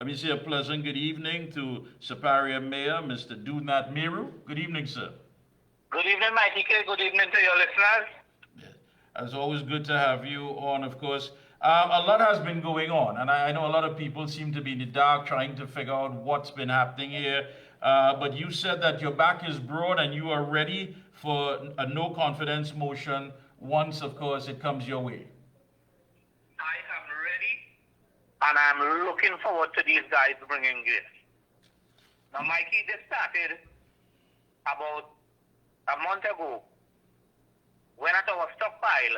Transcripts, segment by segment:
Let me say a pleasant good evening to Siparia Mayor, Mr. Doodnath Mayrhoo. Good evening, sir. Good evening, Mikee. Good evening to your listeners. Yes. It's always good to have you on, of course. A lot has been going on, and I know a lot of people seem to be in the dark trying to figure out what's been happening here. But you said that your back is broad and you are ready for a no confidence motion once, of course, it comes your way. I am ready, and I'm looking forward to these guys bringing this. Now, Mikee, this started about a month ago when at our stockpile,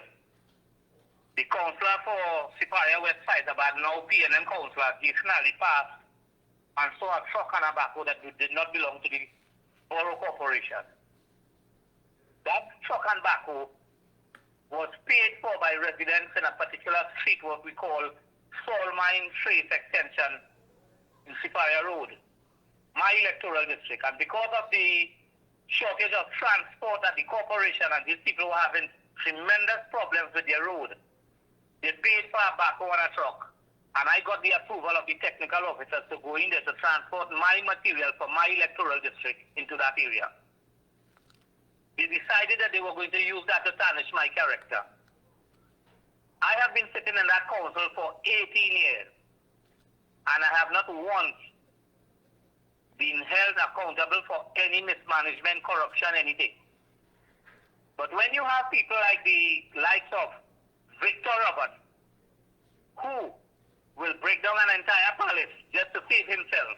the councillor for Siparia West Hyderabad, now PNM councillor, recently passed and saw a truck and a backhoe that did not belong to the borough corporation. That truck and backhoe was paid for by residents in a particular street, what we call Salt Mine Trace Extension in Siparia Road, my electoral district. And because of the shortage of transport at the corporation and these people were having tremendous problems with their road, they paid for a backhoe and a truck. And I got the approval of the technical officers to go in there to transport my material from my electoral district into that area. They decided that they were going to use that to tarnish my character. I have been sitting in that council for 18 years, and I have not once been held accountable for any mismanagement, corruption, anything. But when you have people like the likes of Victor Roberts, who will break down an entire palace just to save himself,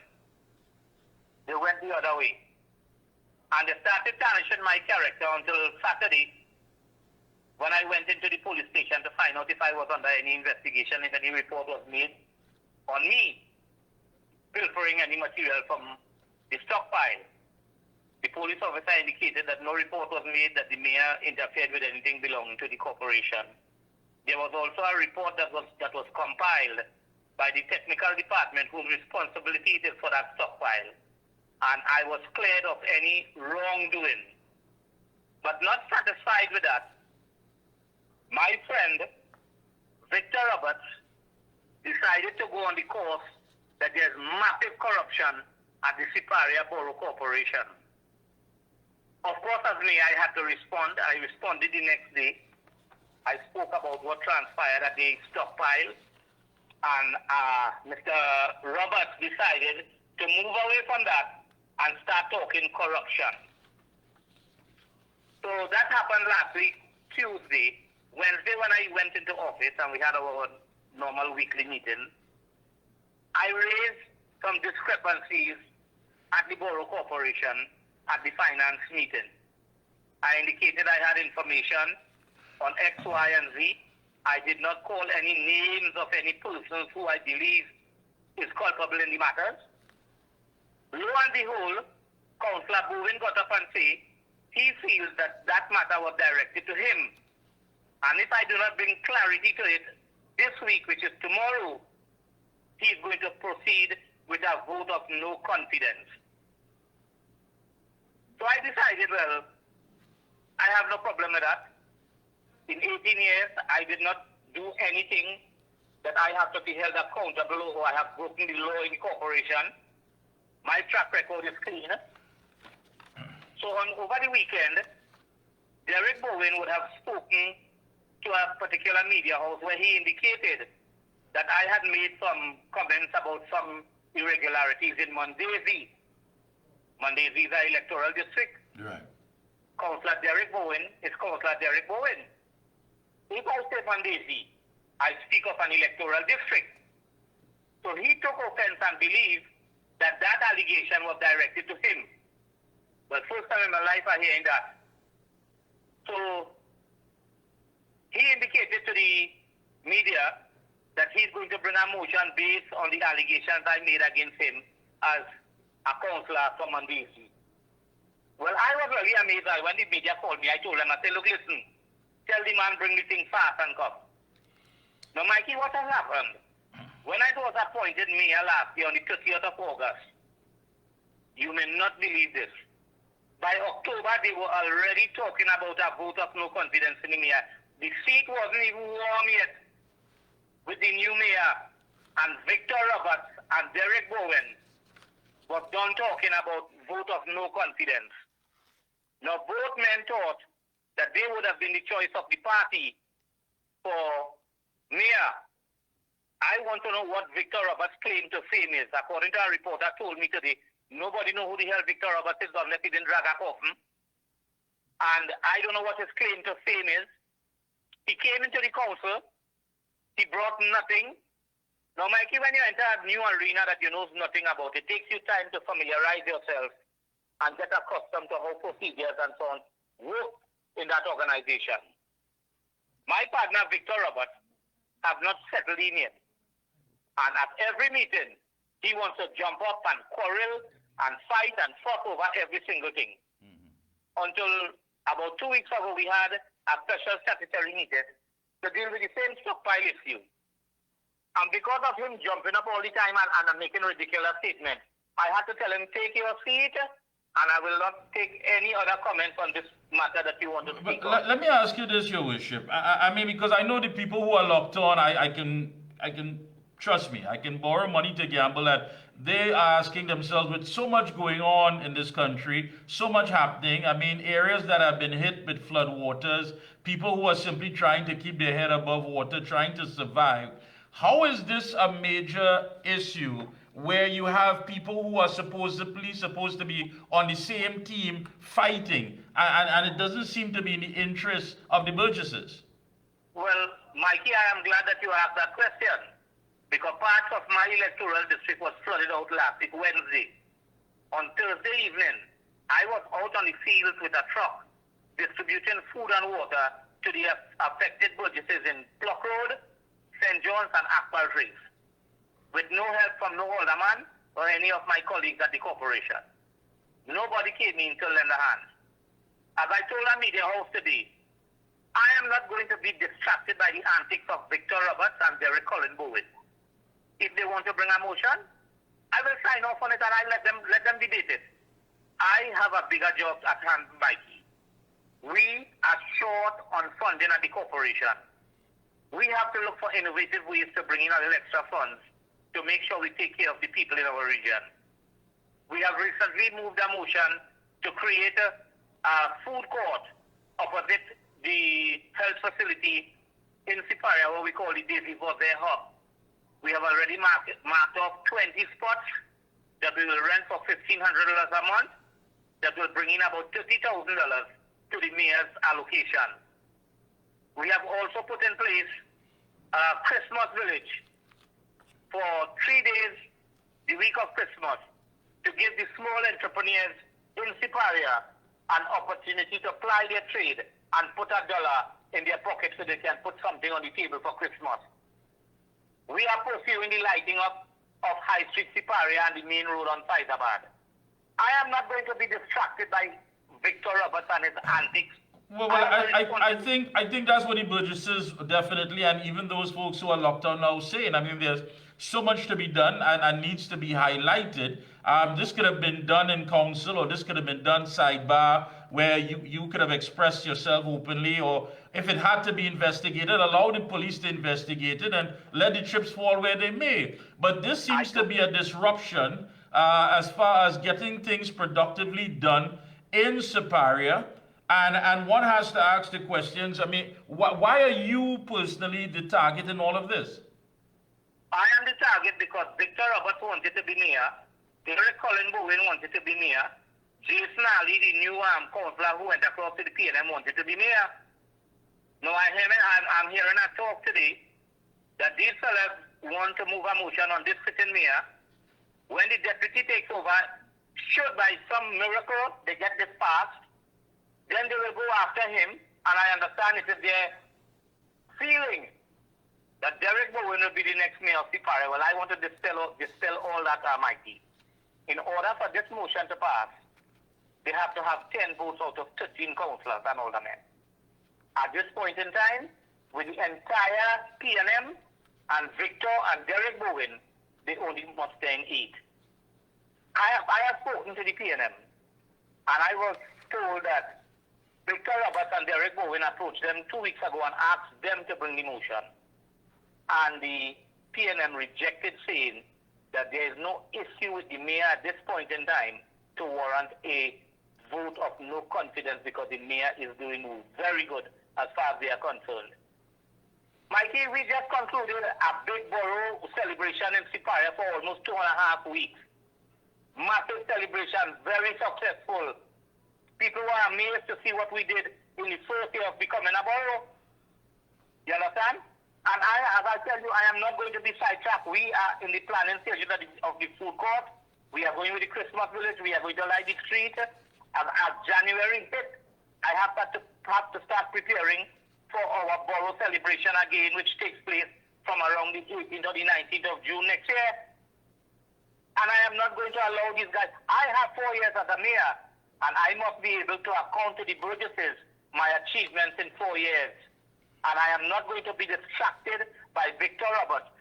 they went the other way. And they started tarnishing my character until Saturday, when I went into the police station to find out if I was under any investigation, if any report was made on me pilfering any material from the stockpile. The police officer indicated that no report was made that the mayor interfered with anything belonging to the corporation. There was also a report that was compiled by the technical department whose responsibility it is for that stockpile. And I was cleared of any wrongdoing. But not satisfied with that, my friend, Victor Roberts, decided to go on the course that there's massive corruption at the Siparia Borough Corporation. Of course, as me, I had to respond. I responded the next day. I spoke about what transpired at the stockpile. And Mr. Roberts decided to move away from that and start talking corruption. So that happened last week, Tuesday. Wednesday, when I went into office and we had our normal weekly meeting, I raised some discrepancies at the Borough Corporation at the finance meeting. I indicated I had information on X, Y, and Z. I did not call any names of any persons who I believe is culpable in the matters. Lo and behold, Councillor Bowen got up and said he feels that that matter was directed to him. And if I do not bring clarity to it this week, which is tomorrow, he is going to proceed with a vote of no confidence. So I decided, well, I have no problem with that. In 18 years, I did not do anything that I have to be held accountable or I have broken the law in the corporation. My track record is clean. So over the weekend, Derek Bowen would have spoken to a particular media house where he indicated that I had made some comments about some irregularities in Mandezi. Mandezi is an electoral district. Right. Councillor Derek Bowen is Councillor Derek Bowen. If I say Mandezi, I speak of an electoral district. So he took offense and believed that that allegation was directed to him. Well, first time in my life I'm hearing that. So he indicated to the media that he's going to bring a motion based on the allegations I made against him as a councillor from Mandezi. Well, I was really amazed when the media called me. I told them, I said, look, listen, tell the man bring the thing fast and come. Now, Mikey, what has happened? When I was appointed mayor last year on the 30th of August, you may not believe this. By October, they were already talking about a vote of no confidence in the mayor. The seat wasn't even warm yet with the new mayor. And Victor Roberts and Derek Bowen was done talking about vote of no confidence. Now, both men thought that they would have been the choice of the party for mayor. I want to know what Victor Roberts' claim to fame is. According to a reporter told me today, nobody knows who the hell Victor Roberts is unless he didn't drag a coffin. And I don't know what his claim to fame is. He came into the council. He brought nothing. Now, Mikey, when you enter a new arena that you know nothing about, it takes you time to familiarize yourself and get accustomed to how procedures and so on work in that organization. My partner, Victor Roberts, have not settled in yet. And at every meeting, he wants to jump up and quarrel and fight and fuss over every single thing. Until about 2 weeks ago, we had a special statutory meeting to deal with the same stockpile issue. And because of him jumping up all the time and making ridiculous statements, I had to tell him, take your seat, and I will not take any other comments on this matter that you want to speak on. Let me ask you this, Your Worship. I mean, because I know the people who are locked on, I can trust me, I can borrow money to gamble that they are asking themselves, with so much going on in this country, so much happening, I mean, areas that have been hit with flood waters, people who are simply trying to keep their head above water, trying to survive. How is this a major issue where you have people who are supposed to be on the same team fighting, and it doesn't seem to be in the interest of the Burgesses? Well, Mikey, I am glad that you asked that question, because parts of my electoral district was flooded out last week, Wednesday. On Thursday evening, I was out on the fields with a truck distributing food and water to the affected Burgesses in Pluck Road, St. John's, and Akbal Trees, with no help from no alderman or any of my colleagues at the corporation. Nobody came in to lend a hand. As I told our media house today, I am not going to be distracted by the antics of Victor Roberts and Derek Bowen. If they want to bring a motion, I will sign off on it and I let them debate it. I have a bigger job at hand, Mikey. We are short on funding at the corporation. We have to look for innovative ways to bring in a little extra funds to make sure we take care of the people in our region. We have recently moved a motion to create a food court opposite the health facility in Siparia, what we call the Davy Vosé Hub. We have already marked off 20 spots that we will rent for $1,500 a month, that will bring in about $30,000 to the mayor's allocation. We have also put in place a Christmas village for 3 days, the week of Christmas, to give the small entrepreneurs in Siparia an opportunity to ply their trade and put $1 in their pocket so they can put something on the table for Christmas. We are pursuing the lighting up of High Street Siparia and the main road on Faizabad. I am not going to be distracted by Victor Roberts and his antics. Well, I think that's what the Burgesses definitely, and even those folks who are locked down now, saying. I mean, there's so much to be done and needs to be highlighted. This could have been done in council, or this could have been done sidebar, where you could have expressed yourself openly, or if it had to be investigated, allow the police to investigate it and let the chips fall where they may. But this seems to be a disruption as far as getting things productively done in Siparia. And one has to ask the questions, I mean, why are you personally the target in all of this? I am the target because Victor Roberts wanted to be mayor, Derek Bowen wanted to be mayor, Jason Ali, the new councillor who went across to the PNM, wanted to be mayor. Now I'm hearing a talk today that these fellas want to move a motion on this sitting mayor. When the deputy takes over, should by some miracle they get this passed, then they will go after him, and I understand it is their feeling that Derek Bowen will be the next mayor of Siparia. Well, I want to dispel all that, Mikey. In order for this motion to pass, they have to have 10 votes out of 13 councillors and aldermen. At this point in time, with the entire PNM and Victor and Derek Bowen, they only must stand 8. I have spoken to the PNM, and I was told that Victor Roberts and Derek Bowen approached them 2 weeks ago and asked them to bring the motion. And the PNM rejected, saying that there is no issue with the mayor at this point in time to warrant a vote of no confidence because the mayor is doing very good as far as they are concerned. Mikey, we just concluded a big borough celebration in Siparia for almost 2.5 weeks. Massive celebration, very successful. People were amazed to see what we did in the first year of becoming a borough. You understand? And as I tell you, I am not going to be sidetracked. We are in the planning stage of the food court. We are going with the Christmas village. We are going to light the street. As January hit, I have to start preparing for our borough celebration again, which takes place from around the 18th or the 19th of June next year. And I am not going to allow these guys. I have 4 years as a mayor, and I must be able to account to the Burgesses my achievements in 4 years. And I am not going to be distracted by Victor Roberts.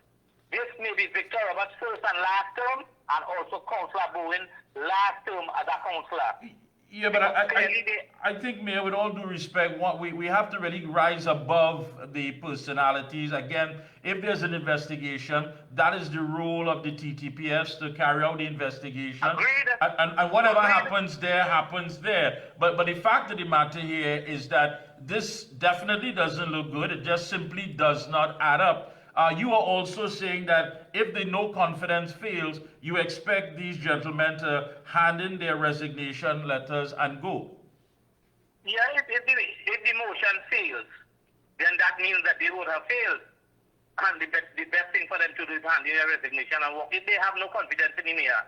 This may be Victor Roberts' first and last term, and also Councillor Bowen last term as a councillor. Yeah, but I think, Mayor, with all due respect, we have to really rise above the personalities. Again, if there's an investigation, that is the role of the TTPS to carry out the investigation. Agreed. And whatever Agreed. happens there, happens there. But the fact of the matter here is that this definitely doesn't look good. It just simply does not add up. You are also saying that if the no confidence fails, you expect these gentlemen to hand in their resignation letters and go. Yeah, if the motion fails, then that means that they would have failed. And the best thing for them to do is hand in their resignation and walk. If they have no confidence in the mayor,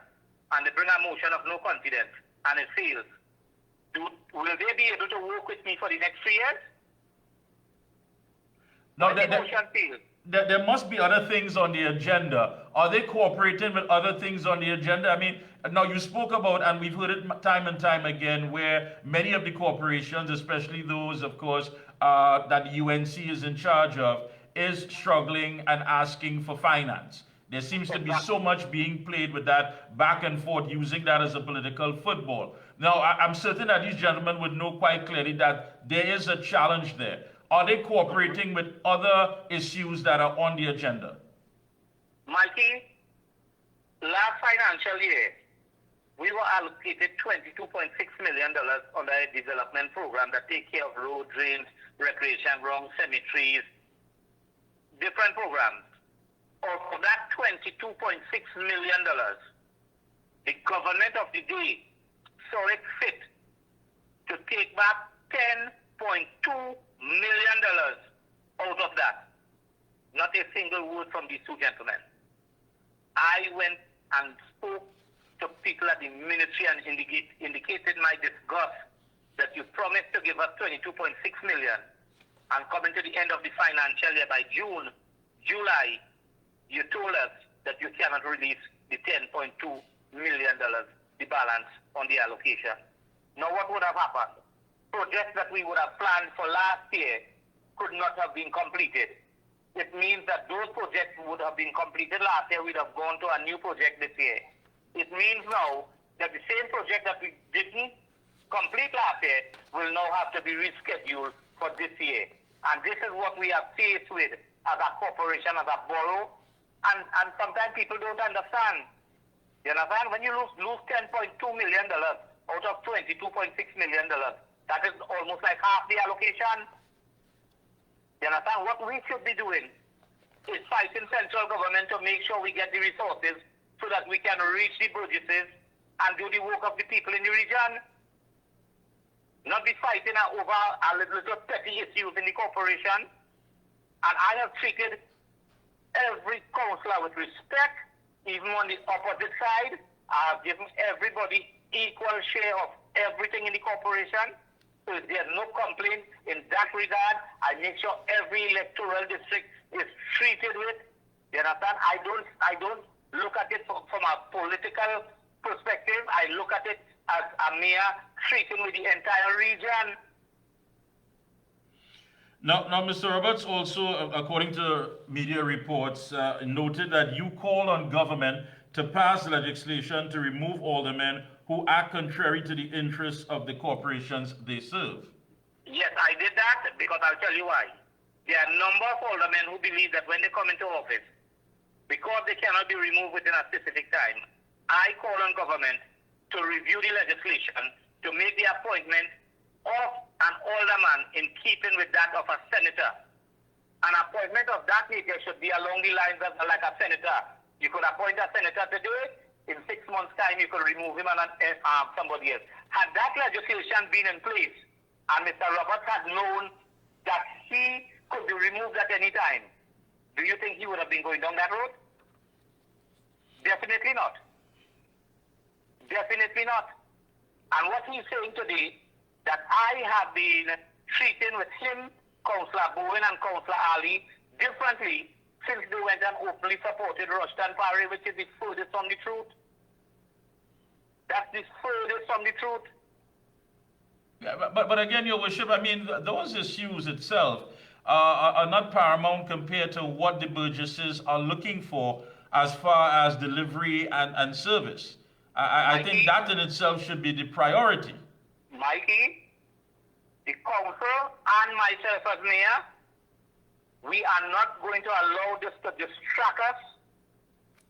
and they bring a motion of no confidence, and it fails, will they be able to work with me for the next 3 years? No, the motion fails. There must be other things on the agenda. Are they cooperating with other things on the agenda? I mean, now you spoke about, and we've heard it time and time again, where many of the corporations, especially those, of course, that the UNC is in charge of, is struggling and asking for finance. There seems to be so much being played with that back and forth, using that as a political football. Now, I'm certain that these gentlemen would know quite clearly that there is a challenge there. Are they cooperating with other issues that are on the agenda? Mikey, last financial year, we were allocated $22.6 million under a development program that takes care of road, drains, recreation grounds, cemeteries, different programs. Of that $22.6 million, the government of the day saw it fit to take back $10.2 million out of that. Not a single word from these two gentlemen. I went and spoke to people at the ministry and indicated my disgust that you promised to give us $22.6 million, and coming to the end of the financial year by June, July, you told us that you cannot release the $10.2 million, the balance on the allocation. Now what would have happened? Projects that we would have planned for last year could not have been completed. It means that those projects would have been completed last year, we'd have gone to a new project this year. It means now that the same project that we didn't complete last year will now have to be rescheduled for this year. And this is what we are faced with as a corporation, as a borough. And sometimes people don't understand. You understand? When you lose $10.2 million out of $22.6 million, that is almost like half the allocation. You understand? What we should be doing is fighting central government to make sure we get the resources so that we can reach the Burgesses and do the work of the people in the region. Not be fighting over a little petty issues in the corporation. And I have treated every councillor with respect, even on the opposite side. I have given everybody equal share of everything in the corporation. So if there's no complaint in that regard, I make sure every electoral district is treated with. You understand? I don't look at it from a political perspective. I look at it as a mayor treating with the entire region. Now, Mr. Roberts also, according to media reports, noted that you call on government to pass legislation to remove aldermen who act contrary to the interests of the corporations they serve. Yes, I did that because I'll tell you why. There are a number of aldermen who believe that when they come into office, because they cannot be removed within a specific time, I call on government to review the legislation to make the appointment of an alderman in keeping with that of a senator. An appointment of that nature should be along the lines of like a senator. You could appoint a senator to do it. In 6 months' time, you could remove him and somebody else. Had that legislation been in place, and Mr. Roberts had known that he could be removed at any time, do you think he would have been going down that road? Definitely not. Definitely not. And what he's saying today, that I have been treating with him, Councillor Bowen and Councillor Ali, differently since they went and openly supported Rushton Parry, which is the furthest from the truth. That's the furthest from the truth. Yeah, but again, Your Worship, I mean, those issues itself are not paramount compared to what the Burgesses are looking for as far as delivery and service. I think that in itself should be the priority. Mikey, the council and myself as mayor, we are not going to allow this to distract us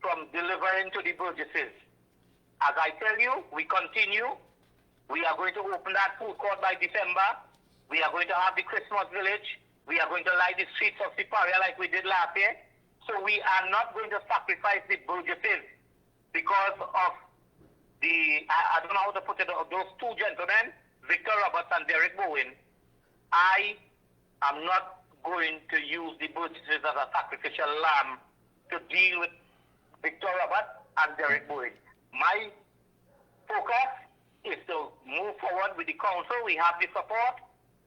from delivering to the Burgesses. As I tell you, we continue. We are going to open that food court by December. We are going to have the Christmas village. We are going to light the streets of Siparia like we did last year. So we are not going to sacrifice the Burgesses because of the, I don't know how to put it, those two gentlemen, Victor Roberts and Derek Bowen. I am not going to use the Burgesses as a sacrificial lamb to deal with Victor Roberts and Derek Bowen. My focus is to move forward with the council. We have the support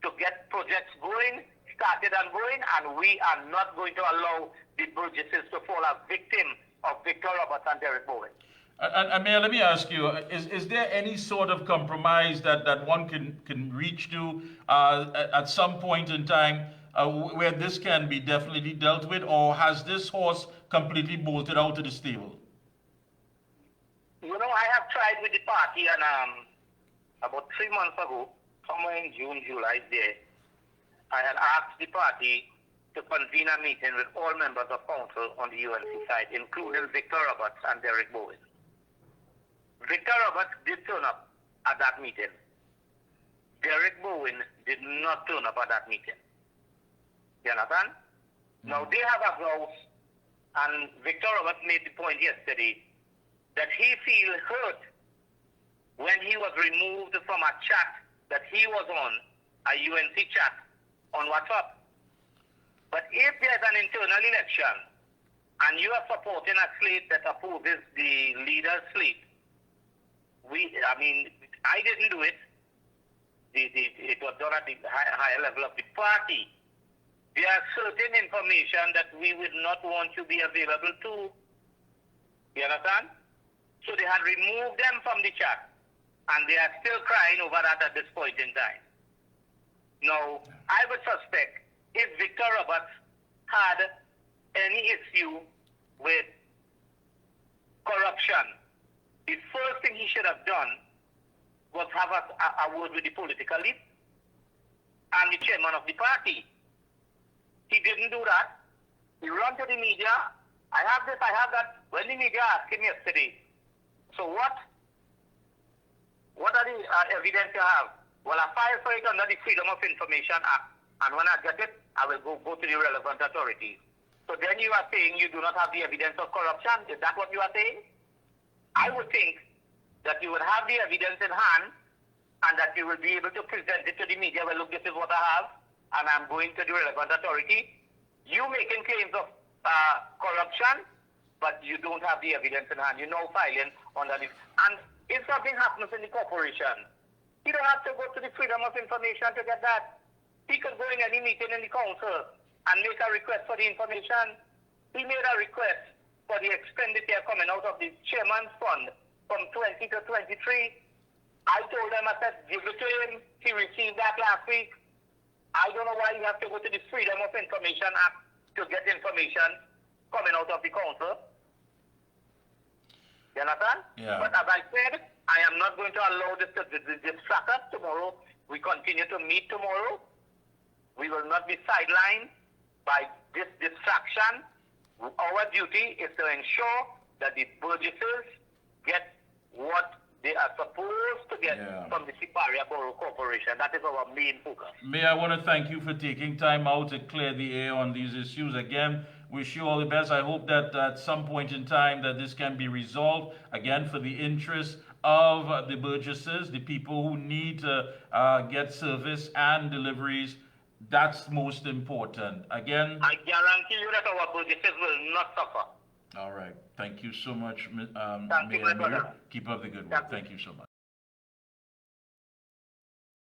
to get projects going, started and going, and we are not going to allow the Burgesses to fall a victim of Victor Roberts and Derek Bowen. And Mayor, let me ask you, is there any sort of compromise that one can reach to at some point in time where this can be definitely dealt with, or has this horse completely bolted out of the stable? You know, I have tried with the party, and about 3 months ago, somewhere in June, July there, I had asked the party to convene a meeting with all members of council on the UNC side, including Victor Roberts and Derek Bowen. Victor Roberts did turn up at that meeting. Derek Bowen did not turn up at that meeting. You understand? Now, they have a house, and Victor Roberts made the point yesterday that he feels hurt when he was removed from a chat that he was on, a UNC chat on WhatsApp. But if there's an internal election and you are supporting a slate that opposes the leader's slate, I didn't do it. It was done at the higher level of the party. There are certain information that we would not want to be available to. You understand? So they had removed them from the chat, and they are still crying over that at this point in time. Now, I would suspect if Victor Roberts had any issue with corruption, the first thing he should have done was have a word with the political elite and the chairman of the party. He didn't do that. He ran to the media. I have this, I have that. When the media asked him yesterday, so what are the evidence you have? Well, I filed for it under the Freedom of Information Act, and when I get it, I will go to the relevant authorities. So then you are saying you do not have the evidence of corruption? Is that what you are saying? I would think that you would have the evidence in hand, and that you will be able to present it to the media. Well, look, this is what I have, and I'm going to the relevant authority. You making claims of corruption, but you don't have the evidence in hand. You're now filing under this. And if something happens in the corporation, he don't have to go to the Freedom of Information to get that. He could go in any meeting in the council and make a request for the information. He made a request for the expenditure coming out of the chairman's fund from 20 to 23. I told him, I said, give it to him. He received that last week. I don't know why you have to go to the Freedom of Information Act to get information coming out of the council. You understand? Yeah. But as I said, I am not going to allow this to distract us tomorrow. We continue to meet tomorrow. We will not be sidelined by this distraction. Our duty is to ensure that the Burgesses get what they are supposed to get from the Siparia Borough Corporation. That is our main focus. Mayor, I want to thank you for taking time out to clear the air on these issues. Again, wish you all the best. I hope that at some point in time that this can be resolved, again, for the interest of the Burgesses, the people who need to get service and deliveries. That's most important. Again, I guarantee you that our Burgesses will not suffer. all right. Thank you so much, Thank you, Mayor my Mayrhoo. brother. Keep up the good work. Thank you so much.